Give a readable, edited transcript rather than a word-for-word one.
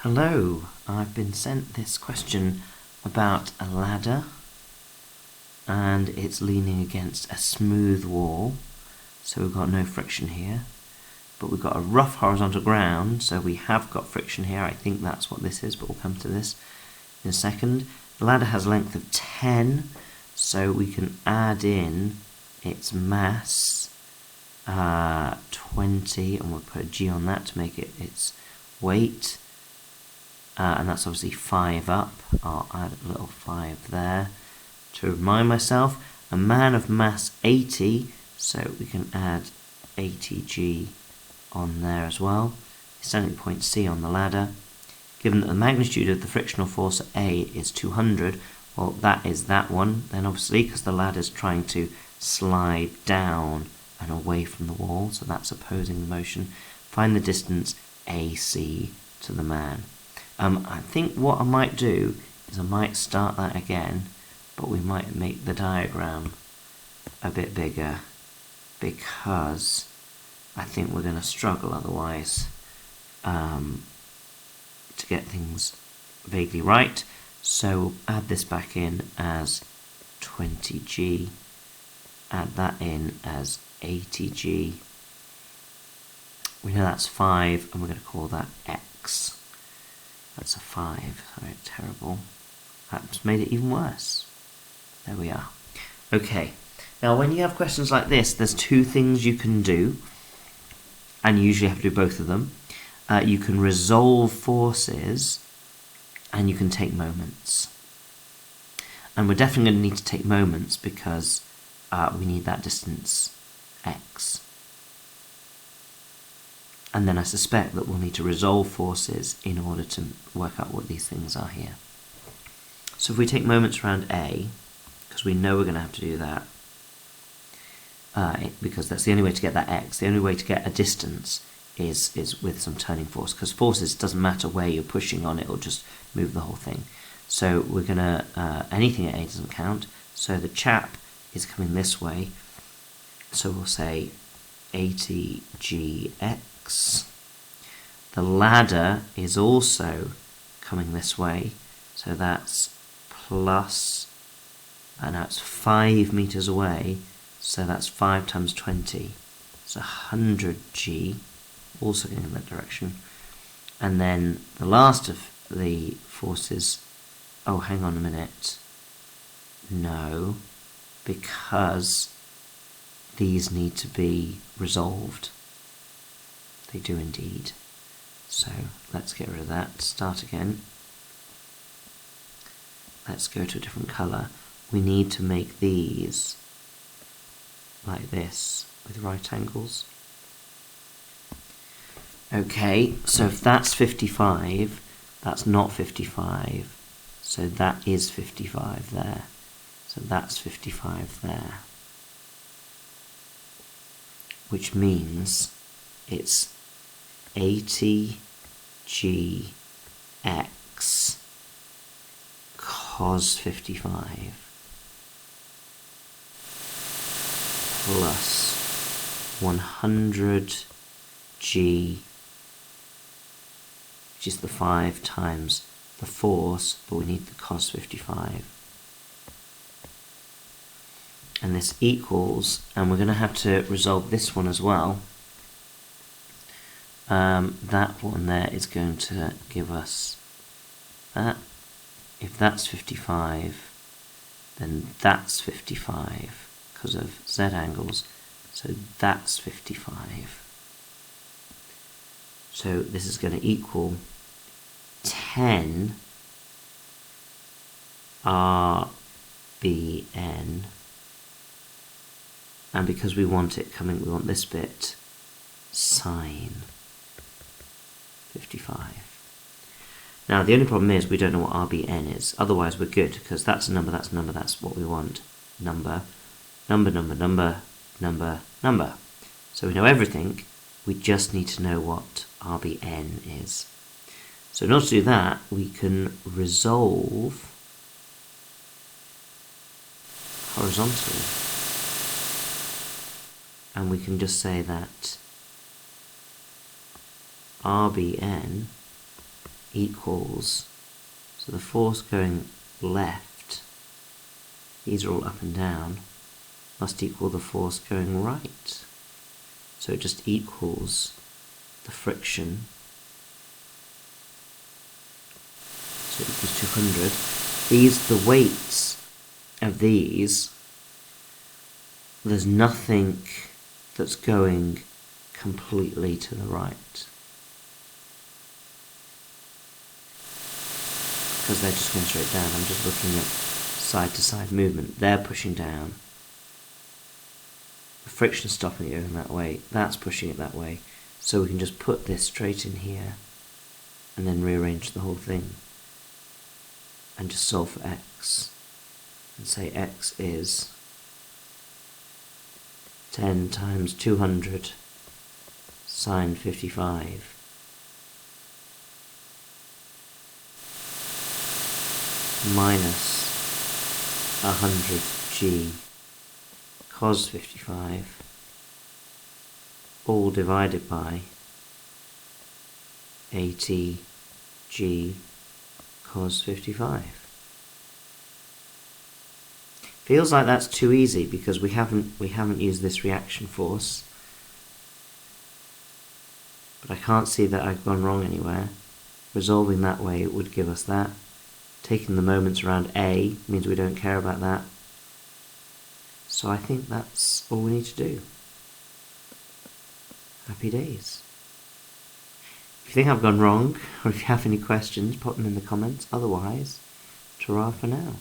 Hello, I've been sent this question about a ladder and it's leaning against a smooth wall, so we've got no friction here, but we've got a rough horizontal ground, so we have got friction here. I think that's what this is, but we'll come to this in a second. The ladder has a length of 10, so we can add in its mass, 20, and we'll put a G on that to make it its weight. And that's obviously 5 up. I'll add a little 5 there. To remind myself, a man of mass 80, so we can add 80G on there as well. Standing point C on the ladder. Given that the magnitude of the frictional force at A is 200, well, that is that one, then obviously, because the ladder's trying to slide down and away from the wall, so that's opposing the motion. Find the distance AC to the man. I think what I might do is I might start that again, but we might make the diagram a bit bigger because I think we're going to struggle otherwise to get things vaguely right. So we'll add this back in as 20G, add that in as 80G. We know that's 5 and we're going to call that X. That's a 5, sorry, terrible. That's made it even worse. There we are. Okay, now when you have questions like this, there's two things you can do, and you usually have to do both of them. You can resolve forces, and you can take moments. And we're definitely going to need to take moments because we need that distance x. And then I suspect that we'll need to resolve forces in order to work out what these things are here. So if we take moments around A, because we know we're going to have to do that, because that's the only way to get that x, the only way to get a distance is with some turning force, because forces, doesn't matter where you're pushing on, it will just move the whole thing. So we're going to, anything at A doesn't count, so the chap is coming this way, so we'll say 80gx. The ladder is also coming this way, so that's plus, and that's 5 meters away, so that's 5 times 20, so 100g, also going in that direction. And then the last of the forces, oh, hang on a minute, no, because these need to be resolved. They do indeed. So let's get rid of that, start again. Let's go to a different colour. We need to make these like this with right angles. Okay, so if that's 55, that's not 55, so that is 55 there. So that's 55 there. Which means it's 80gx cos 55 plus 100g, which is the 5 times the force, but we need the cos 55. And this equals, and we're going to have to resolve this one as well. That one there is going to give us that. If that's 55, then that's 55 because of z angles, so that's 55. So this is going to equal 10 RBN, and because we want it coming, we want this bit sine 55. Now the only problem is we don't know what RBN is, otherwise we're good, because that's a number, that's a number, that's what we want. Number, number, number, number, number, number. So we know everything, we just need to know what RBN is. So in order to do that, we can resolve horizontally. And we can just say that RBN equals, so the force going left, these are all up and down, must equal the force going right. So it just equals the friction, so it equals 200. The weights of these, there's nothing that's going completely to the right, because they're just going straight down. I'm just looking at side to side movement. They're pushing down. The friction's stopping it going that way. That's pushing it that way. So we can just put this straight in here and then rearrange the whole thing and just solve for x and say x is 10 times 200 sine 55 minus 100g cos 55 all divided by 80g cos 55. Feels like that's too easy because we haven't used this reaction force, but I can't see that I've gone wrong anywhere. Resolving that way, it would give us that. Taking the moments around A means we don't care about that. So I think that's all we need to do. Happy days. If you think I've gone wrong, or if you have any questions, put them in the comments. Otherwise, ta-ra for now.